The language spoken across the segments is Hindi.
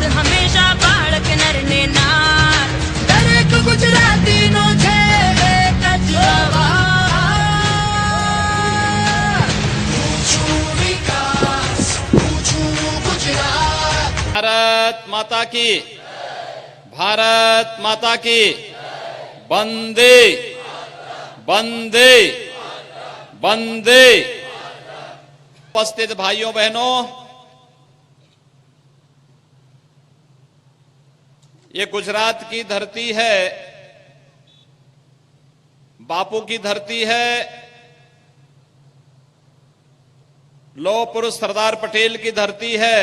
હંમેશા બાળક નરને નાર દરેક ગુજરાતીનો છે એક જ સવાલ ઊંચું વિકાસ ઊંચું ગુજરાત। भारत माता की, भारत माता की, वंदे वंदे वंदे। उपस्थित भाइयों बहनों, ये गुजरात की धरती है, बापू की धरती है, लौह पुरुष सरदार पटेल की धरती है,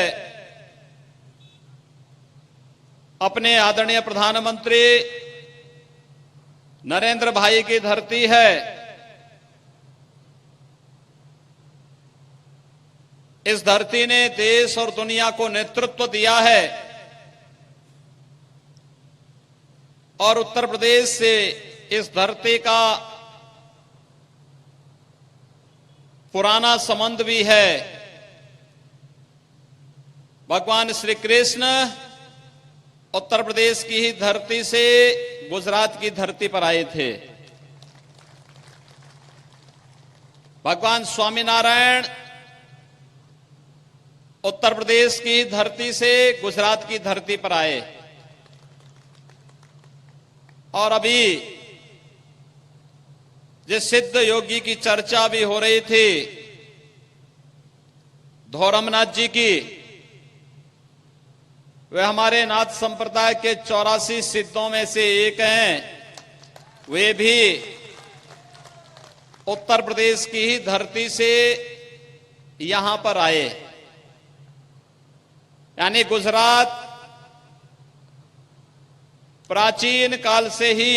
अपने आदरणीय प्रधानमंत्री नरेंद्र भाई की धरती है। इस धरती ने देश और दुनिया को नेतृत्व दिया है और उत्तर प्रदेश से इस धरती का पुराना संबंध भी है। भगवान श्री कृष्ण उत्तर प्रदेश की ही धरती से गुजरात की धरती पर आए थे। भगवान स्वामीनारायण उत्तर प्रदेश की धरती से गुजरात की धरती पर आए और अभी जिस सिद्ध योगी की चर्चा भी हो रही थी, धोरमनाथ जी की, वे हमारे नाथ संप्रदाय के 84 सिद्धों में से एक हैं। वे भी उत्तर प्रदेश की ही धरती से यहां पर आए। यानी गुजरात प्राचीन काल से ही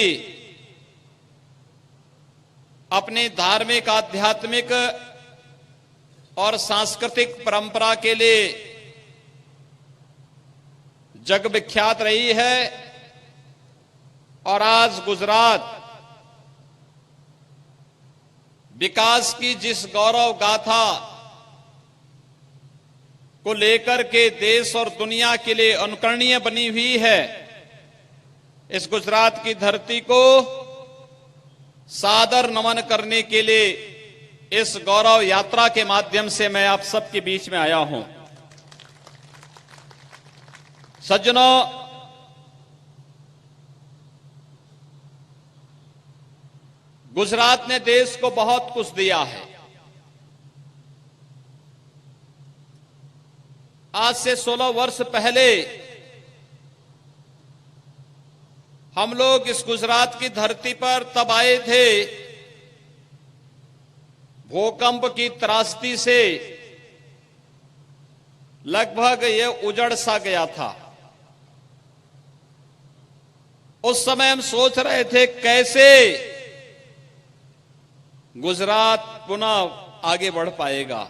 अपनी धार्मिक, आध्यात्मिक और सांस्कृतिक परंपरा के लिए जग विख्यात रही है और आज गुजरात विकास की जिस गौरव गाथा को लेकर के देश और दुनिया के लिए अनुकरणीय बनी हुई है, इस गुजरात की धरती को सादर नमन करने के लिए इस गौरव यात्रा के माध्यम से मैं आप सबके बीच में आया हूं। सज्जनों, गुजरात ने देश को बहुत कुछ दिया है। आज से 16 वर्ष पहले हम लोग इस गुजरात की धरती पर तब आए थे, भूकंप की त्रासदी से लगभग ये उजड़ सा गया था। उस समय हम सोच रहे थे कैसे गुजरात पुनः आगे बढ़ पाएगा।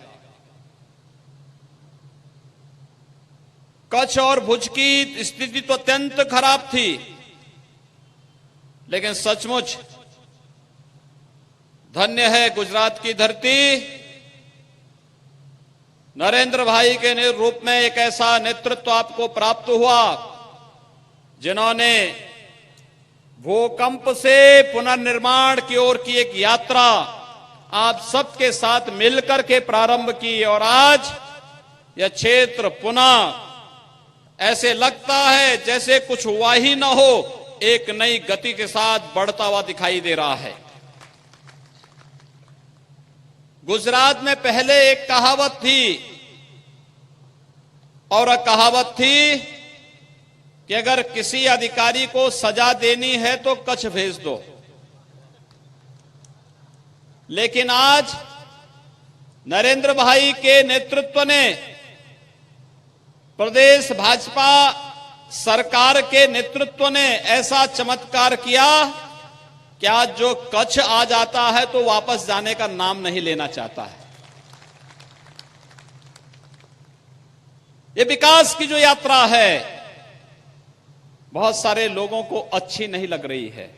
कच्छ और भुज की स्थिति तो अत्यंत खराब थी, लेकिन सचमुच धन्य है गुजरात की धरती। नरेंद्र भाई के रूप में एक ऐसा नेतृत्व आपको प्राप्त हुआ जिन्होंने भूकंप से पुनर्निर्माण की ओर की एक यात्रा आप सबके साथ मिलकर के प्रारंभ की और आज यह क्षेत्र पुनः ऐसे लगता है जैसे कुछ हुआ ही न हो, एक नई गति के साथ बढ़ता हुआ दिखाई दे रहा है। गुजरात में पहले एक कहावत थी और कहावत थी कि अगर किसी अधिकारी को सजा देनी है तो कच्छ भेज दो। लेकिन आज नरेंद्र भाई के नेतृत्व ने, प्रदेश भाजपा सरकार के नेतृत्व ने ऐसा चमत्कार किया कि आज जो कच्छ आ जाता है तो वापस जाने का नाम नहीं लेना चाहता है। ये विकास की जो यात्रा है बहुत सारे लोगों को अच्छी नहीं लग रही है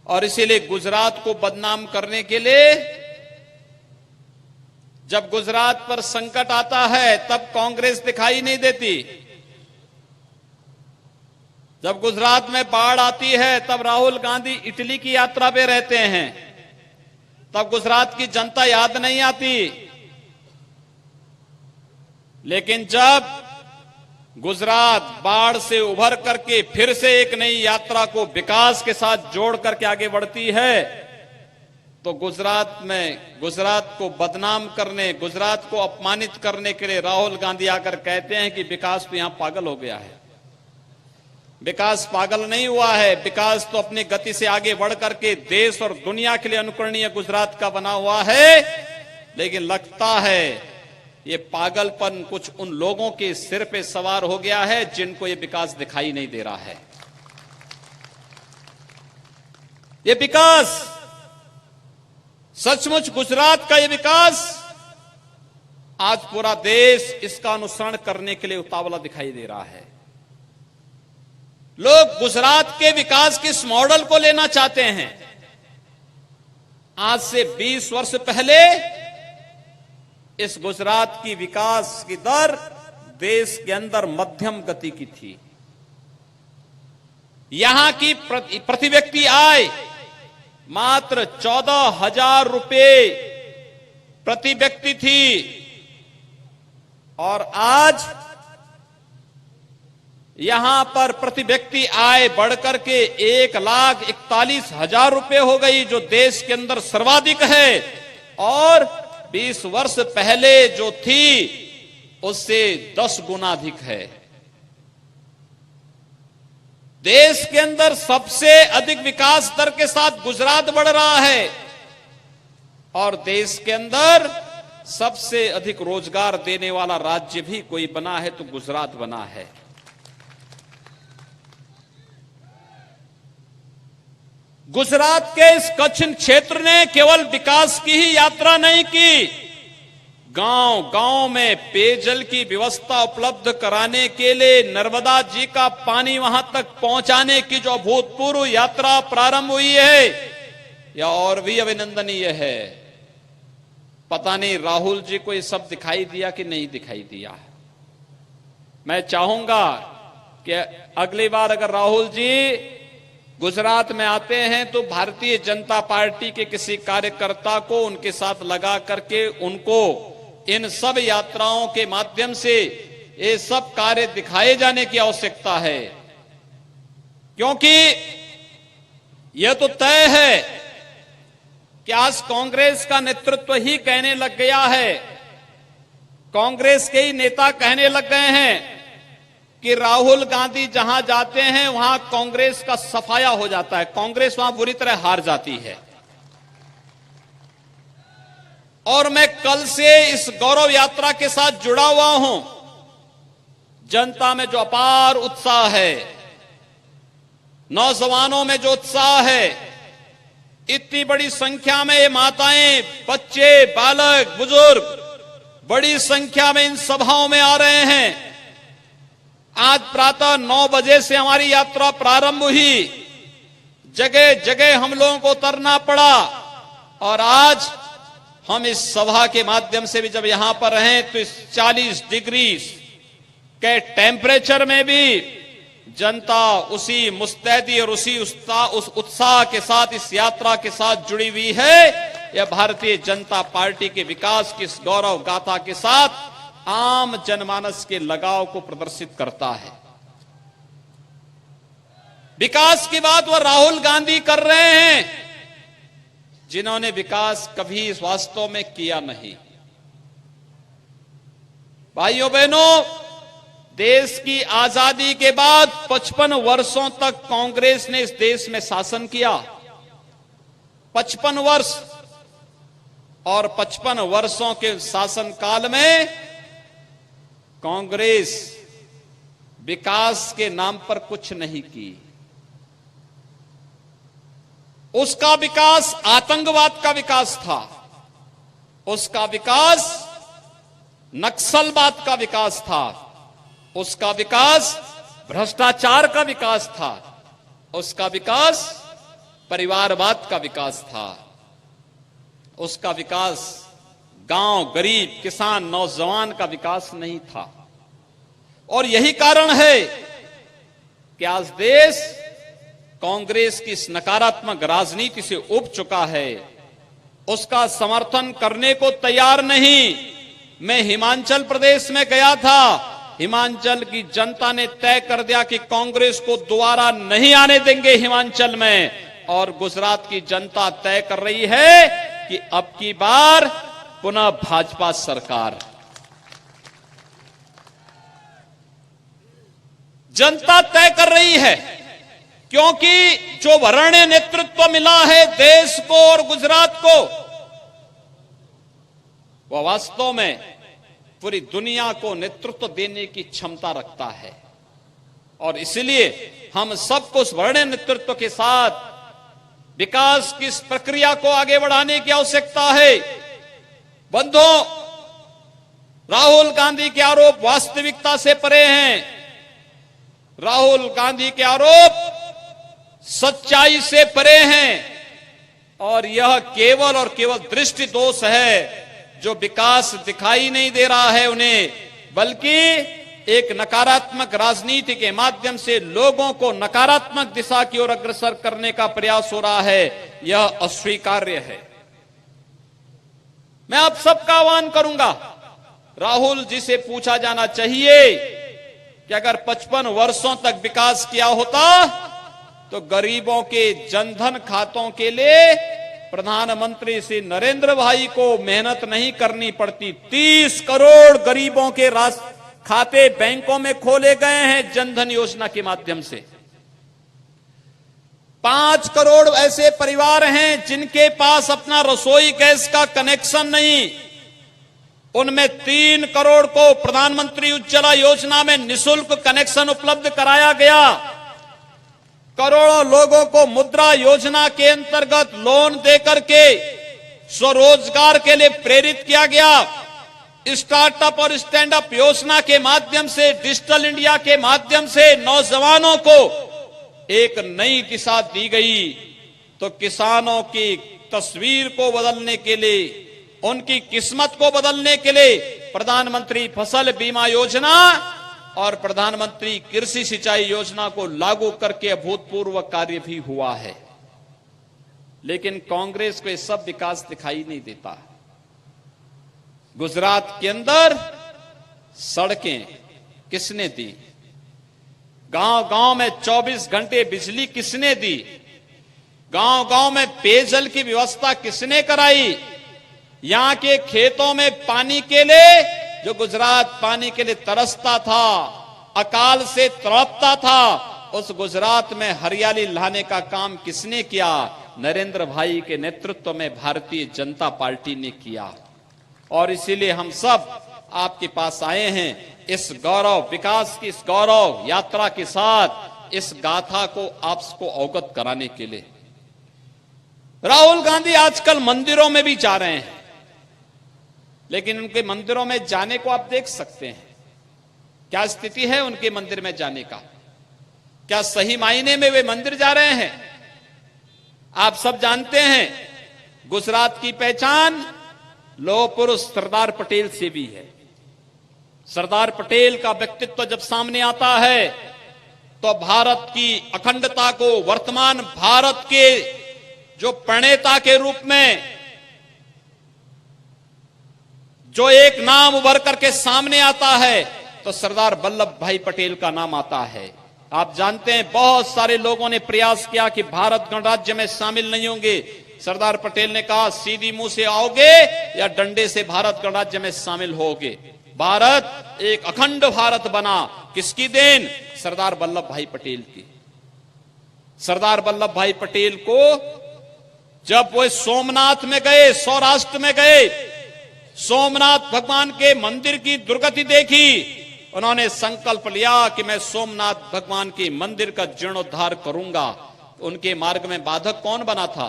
और इसीलिए गुजरात को बदनाम करने के लिए जब गुजरात पर संकट आता है तब कांग्रेस दिखाई नहीं देती, जब गुजरात में बाढ़ आती है तब राहुल गांधी इटली की यात्रा पे रहते हैं, तब गुजरात की जनता याद नहीं आती। लेकिन जब गुजरात बाढ़ से उभर करके फिर से एक नई यात्रा को विकास के साथ जोड़ करके आगे बढ़ती है, तो गुजरात में गुजरात को बदनाम करने, गुजरात को अपमानित करने के लिए राहुल गांधी आकर कहते हैं कि विकास तो यहां पागल हो गया है। विकास पागल नहीं हुआ है, विकास तो अपनी गति से आगे बढ़ करके देश और दुनिया के लिए अनुकरणीय गुजरात का बना हुआ है। लेकिन लगता है ये पागलपन कुछ उन लोगों के सिर पे सवार हो गया है जिनको ये विकास दिखाई नहीं दे रहा है। ये विकास सचमुच गुजरात का ये विकास आज पूरा देश इसका अनुसरण करने के लिए उतावला दिखाई दे रहा है। लोग गुजरात के विकास के इस मॉडल को लेना चाहते हैं। आज से 20 वर्ष पहले इस गुजरात की विकास की दर देश के अंदर मध्यम गति की थी। यहां की प्रति व्यक्ति आय मात्र 14,000 रुपए प्रति व्यक्ति थी और आज यहां पर प्रति व्यक्ति आय बढ़कर के 1,41,000 रुपए हो गई, जो देश के अंदर सर्वाधिक है। और 20 वर्ष पहले जो थी उससे 10 गुना अधिक है। देश के अंदर सबसे अधिक विकास दर के साथ गुजरात बढ़ रहा है और देश के अंदर सबसे अधिक रोजगार देने वाला राज्य भी कोई बना है तो गुजरात बना है। गुजरात के इस कच्छ क्षेत्र ने केवल विकास की ही यात्रा नहीं की, गांव गांव में पेयजल की व्यवस्था उपलब्ध कराने के लिए नर्मदा जी का पानी वहां तक पहुंचाने की जो अभूतपूर्व यात्रा प्रारंभ हुई है, यह और भी अभिनंदनीय है। पता नहीं राहुल जी को ये सब दिखाई दिया कि नहीं दिखाई दिया। मैं चाहूंगा कि अगली बार अगर राहुल जी गुजरात में आते हैं तो भारतीय जनता पार्टी के किसी कार्यकर्ता को उनके साथ लगा करके उनको इन सब यात्राओं के माध्यम से ये सब कार्य दिखाए जाने की आवश्यकता है। क्योंकि यह तो तय है कि आज कांग्रेस का नेतृत्व ही कहने लग गया है, कांग्रेस के ही नेता कहने लग गए हैं कि राहुल गांधी जहां जाते हैं वहां कांग्रेस का सफाया हो जाता है, कांग्रेस वहां बुरी तरह हार जाती है। और मैं कल से इस गौरव यात्रा के साथ जुड़ा हुआ हूं। जनता में जो अपार उत्साह है, नौजवानों में जो उत्साह है, इतनी बड़ी संख्या में ये माताएं, बच्चे, बालक, बुजुर्ग बड़ी संख्या में इन सभाओं में आ रहे हैं। आज प्रातः 9 बजे से हमारी यात्रा प्रारंभ हुई, जगह जगह हम लोगों को उतरना पड़ा और आज हम इस सभा के माध्यम से भी जब यहां पर हैं तो इस 40 डिग्री के टेम्परेचर में भी जनता उसी मुस्तैदी और उसी उस उत्साह के साथ इस यात्रा के साथ जुड़ी हुई है। यह भारतीय जनता पार्टी के विकास की इस गौरव गाथा के साथ आम जनमानस के लगाव को प्रदर्शित करता है। विकास की बात वह राहुल गांधी कर रहे हैं जिन्होंने विकास कभी वास्तव में किया नहीं। भाइयों बहनों, देश की आजादी के बाद 55 वर्षों तक कांग्रेस ने इस देश में शासन किया। 55 वर्ष, और 55 वर्षों के शासन काल में कांग्रेस विकास के नाम पर कुछ नहीं की। उसका विकास आतंकवाद का विकास था, उसका विकास नक्सलवाद का विकास था, उसका विकास भ्रष्टाचार का विकास था, उसका विकास परिवारवाद का विकास था, उसका विकास गांव, गरीब, किसान, नौजवान का विकास नहीं था। और यही कारण है कि आज देश कांग्रेस की इस नकारात्मक राजनीति से उब चुका है, उसका समर्थन करने को तैयार नहीं। मैं हिमाचल प्रदेश में गया था, हिमाचल की जनता ने तय कर दिया कि कांग्रेस को दोबारा नहीं आने देंगे हिमाचल में, और गुजरात की जनता तय कर रही है कि अब की बार पुनः भाजपा सरकार। जनता तय कर रही है, क्योंकि जो वरेण्य नेतृत्व मिला है देश को और गुजरात को, वह वास्तव में पूरी दुनिया को नेतृत्व देने की क्षमता रखता है। और इसलिए हम सबको उस वरेण्य नेतृत्व के साथ विकास की इस प्रक्रिया को आगे बढ़ाने की आवश्यकता है। बंधुओं, राहुल गांधी के आरोप वास्तविकता से परे हैं। राहुल गांधी के आरोप सच्चाई से परे हैं, और यह केवल और केवल दृष्टि दोष है। जो विकास दिखाई नहीं दे रहा है उन्हें, बल्कि एक नकारात्मक राजनीति के माध्यम से लोगों को नकारात्मक दिशा की ओर अग्रसर करने का प्रयास हो रहा है, यह अस्वीकार्य है। मैं आप सबका आह्वान करूंगा, राहुल जी से पूछा जाना चाहिए कि अगर 55 वर्षों तक विकास किया होता तो गरीबों के जनधन खातों के लिए प्रधानमंत्री श्री नरेंद्र भाई को मेहनत नहीं करनी पड़ती। 30 करोड़ गरीबों के खाते बैंकों में खोले गए हैं जनधन योजना के माध्यम से। 5 करोड़ ऐसे परिवार हैं जिनके पास अपना रसोई गैस का कनेक्शन नहीं, उनमें 3 करोड़ को प्रधानमंत्री उज्ज्वला योजना में निःशुल्क कनेक्शन उपलब्ध कराया गया। करोड़ों लोगों को मुद्रा योजना के अंतर्गत लोन देकर के स्वरोजगार के लिए प्रेरित किया गया। स्टार्टअप और स्टैंड अप योजना के माध्यम से, डिजिटल इंडिया के माध्यम से नौजवानों को एक नई दिशा दी गई। तो किसानों की तस्वीर को बदलने के लिए, उनकी किस्मत को बदलने के लिए प्रधानमंत्री फसल बीमा योजना और प्रधानमंत्री कृषि सिंचाई योजना को लागू करके अभूतपूर्व कार्य भी हुआ है। लेकिन कांग्रेस को यह सब विकास दिखाई नहीं देता। गुजरात के अंदर सड़कें किसने दी? गांव गांव में 24 घंटे बिजली किसने दी? गांव गांव में पेयजल की व्यवस्था किसने कराई? यहां के खेतों में पानी के लिए, जो गुजरात पानी के लिए तरसता था, अकाल से तड़पता था, उस गुजरात में हरियाली लाने का काम किसने किया? नरेंद्र भाई के नेतृत्व में भारतीय जनता पार्टी ने किया। और इसीलिए हम सब आपके पास आए हैं इस गौरव, विकास की इस गौरव यात्रा के साथ, इस गाथा को आपको अवगत कराने के लिए। राहुल गांधी आजकल मंदिरों में भी जा रहे हैं, लेकिन उनके मंदिरों में जाने को आप देख सकते हैं। क्या स्थिति है उनके मंदिर में जाने का? क्या सही मायने में वे मंदिर जा रहे हैं? आप सब जानते हैं गुजरात की पहचान लौह पुरुष सरदार पटेल से भी है। सरदार पटेल का व्यक्तित्व जब सामने आता है तो भारत की अखंडता को, वर्तमान भारत के जो प्रणेता के रूप में जो एक नाम उभर करके सामने आता है तो सरदार वल्लभ भाई पटेल का नाम आता है। आप जानते हैं बहुत सारे लोगों ने प्रयास किया कि भारत गणराज्य में शामिल नहीं होंगे। सरदार पटेल ने कहा सीधी मुंह से आओगे या डंडे से भारत गणराज्य में शामिल होगे। भारत एक अखंड भारत बना, किसकी देन? सरदार वल्लभ भाई पटेल की। सरदार वल्लभ भाई पटेल को जब वो सोमनाथ में गए, सौराष्ट्र में गए, सोमनाथ भगवान के मंदिर की दुर्गति देखी, उन्होंने संकल्प लिया कि मैं सोमनाथ भगवान के मंदिर का जीर्णोद्धार करूंगा। उनके मार्ग में बाधक कौन बना था?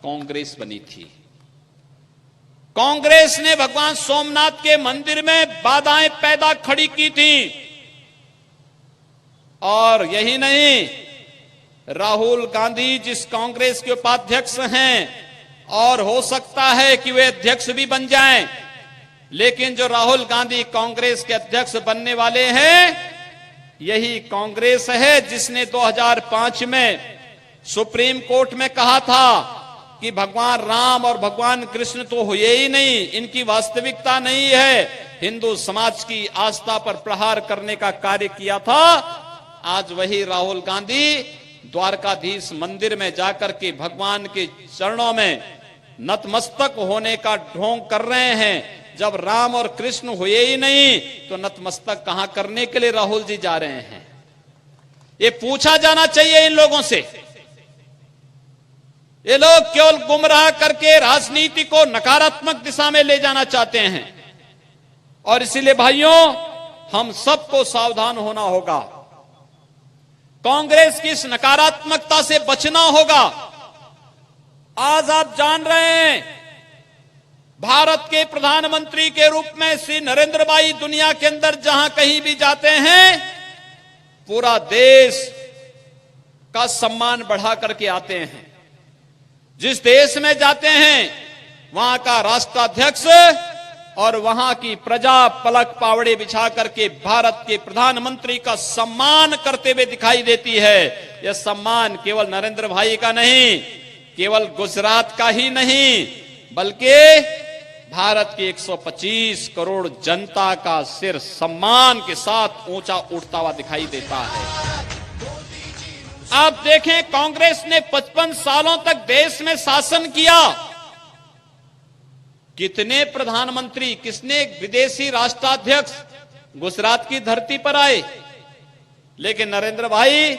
कांग्रेस बनी थी। कांग्रेस ने भगवान सोमनाथ के मंदिर में बाधाएं पैदा खड़ी की थी। और यही नहीं, राहुल गांधी जिस कांग्रेस के उपाध्यक्ष हैं, और हो सकता है कि वे अध्यक्ष भी बन जाएं, लेकिन जो राहुल गांधी कांग्रेस के अध्यक्ष बनने वाले हैं, यही कांग्रेस है जिसने 2005 में सुप्रीम कोर्ट में कहा था कि भगवान राम और भगवान कृष्ण तो हुए ही नहीं, इनकी वास्तविकता नहीं है, हिंदू समाज की आस्था पर प्रहार करने का कार्य किया था। आज वही राहुल गांधी द्वारकाधीश मंदिर में जाकर के भगवान के चरणों में नतमस्तक होने का ढोंग कर रहे हैं। जब राम और कृष्ण हुए ही नहीं तो नतमस्तक कहां करने के लिए राहुल जी जा रहे हैं? ये पूछा जाना चाहिए इन लोगों से। ये लोग केवल गुमराह करके राजनीति को नकारात्मक दिशा में ले जाना चाहते हैं और इसीलिए भाइयों हम सबको सावधान होना होगा। कांग्रेस की इस नकारात्मकता से बचना होगा। आज आप जान रहे हैं भारत के प्रधानमंत्री के रूप में श्री नरेंद्र भाई दुनिया के अंदर जहां कहीं भी जाते हैं पूरा देश का सम्मान बढ़ा करके आते हैं। जिस देश में जाते हैं वहां का राष्ट्राध्यक्ष और वहां की प्रजा पलक पावड़े बिछा करके भारत के प्रधानमंत्री का सम्मान करते हुए दिखाई देती है। यह सम्मान केवल नरेंद्र भाई का नहीं, केवल गुजरात का ही नहीं, बल्कि भारत की 125 करोड़ जनता का सिर सम्मान के साथ ऊंचा उठता हुआ दिखाई देता है। आप देखें कांग्रेस ने 55 सालों तक देश में शासन किया। कितने प्रधानमंत्री, किसने विदेशी राष्ट्राध्यक्ष गुजरात की धरती पर आए? लेकिन नरेंद्र भाई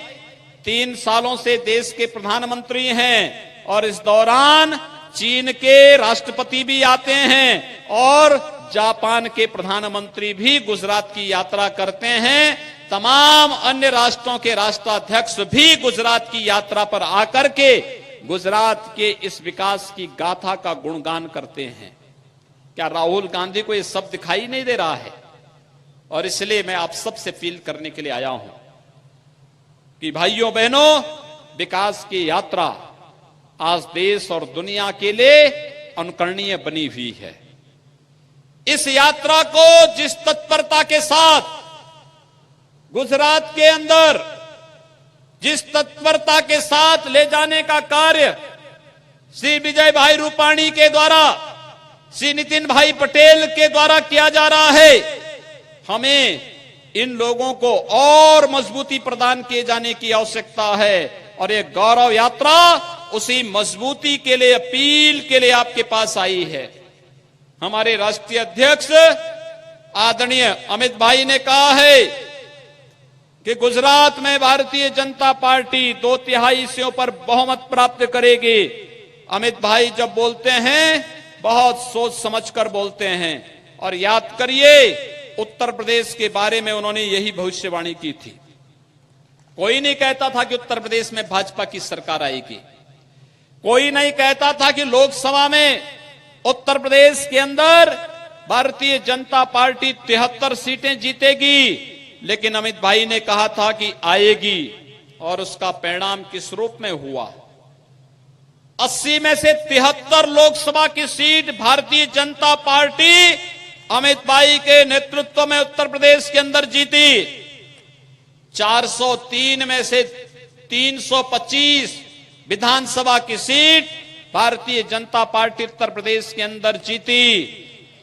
3 सालों से देश के प्रधानमंत्री हैं और इस दौरान चीन के राष्ट्रपति भी आते हैं और जापान के प्रधानमंत्री भी गुजरात की यात्रा करते हैं। तमाम अन्य राष्ट्रों के राष्ट्राध्यक्ष भी गुजरात की यात्रा पर आकर के गुजरात के इस विकास की गाथा का गुणगान करते हैं। क्या राहुल गांधी को यह सब दिखाई नहीं दे रहा है? और इसलिए मैं आप सबसे अपील करने के लिए आया हूं कि भाइयों बहनों, विकास की यात्रा आज देश और दुनिया के लिए अनुकरणीय बनी हुई है। इस यात्रा को जिस तत्परता के साथ गुजरात के अंदर, जिस तत्परता के साथ ले जाने का कार्य श्री विजय भाई रूपाणी के द्वारा, श्री नितिन भाई पटेल के द्वारा किया जा रहा है, हमें इन लोगों को और मजबूती प्रदान किए जाने की आवश्यकता है। और ये गौरव यात्रा उसी मजबूती के लिए, अपील के लिए आपके पास आई है। हमारे राष्ट्रीय अध्यक्ष आदरणीय अमित भाई ने कहा है कि गुजरात में भारतीय जनता पार्टी 2/3 सीटों पर बहुमत प्राप्त करेगी। अमित भाई जब बोलते हैं बहुत सोच समझकर बोलते हैं। और याद करिए उत्तर प्रदेश के बारे में उन्होंने यही भविष्यवाणी की थी। कोई नहीं कहता था कि उत्तर प्रदेश में भाजपा की सरकार आएगी। कोई नहीं कहता था कि लोकसभा में उत्तर प्रदेश के अंदर भारतीय जनता पार्टी 73 सीटें जीतेगी। लेकिन अमित भाई ने कहा था कि आएगी और उसका परिणाम किस रूप में हुआ? 80 में से 73 लोकसभा की सीट भारतीय जनता पार्टी अमित भाई के नेतृत्व में उत्तर प्रदेश के अंदर जीती। 403 में से 325 विधानसभा की सीट भारतीय जनता पार्टी उत्तर प्रदेश के अंदर जीती।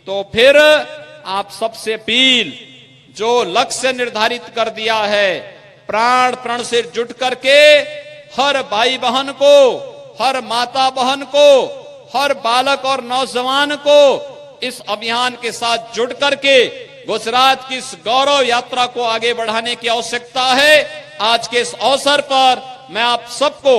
तो फिर आप सबसे अपील, जो लक्ष्य निर्धारित कर दिया है, प्राण प्रण से जुट करके हर भाई बहन को, हर माता बहन को, हर बालक और नौजवान को इस अभियान के साथ जुट करके गुजरात की इस गौरव यात्रा को आगे बढ़ाने की आवश्यकता है। आज के इस अवसर पर मैं आप सबको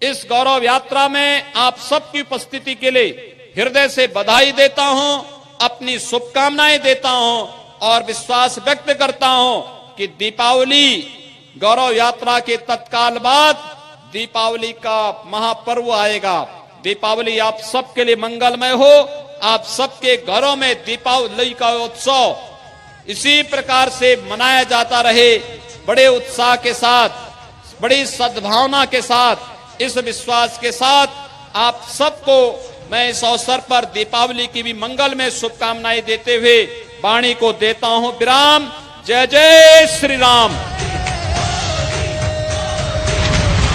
इस गौरव यात्रा में आप सबकी उपस्थिति के लिए हृदय से बधाई देता हूं, अपनी शुभकामनाएं देता हूं और विश्वास व्यक्त करता हूं कि दीपावली गौरव यात्रा के तत्काल बाद दीपावली का महापर्व आएगा। दीपावली आप सबके लिए मंगलमय हो। आप सबके घरों में दीपावली का उत्सव इसी प्रकार से मनाया जाता रहे, बड़े उत्साह के साथ, बड़ी सद्भावना के साथ, इस विश्वास के साथ आप सबको मैं इस अवसर पर दीपावली की भी मंगलमय शुभकामनाएं देते हुए वाणी को देता हूं विराम। जय जय श्री राम।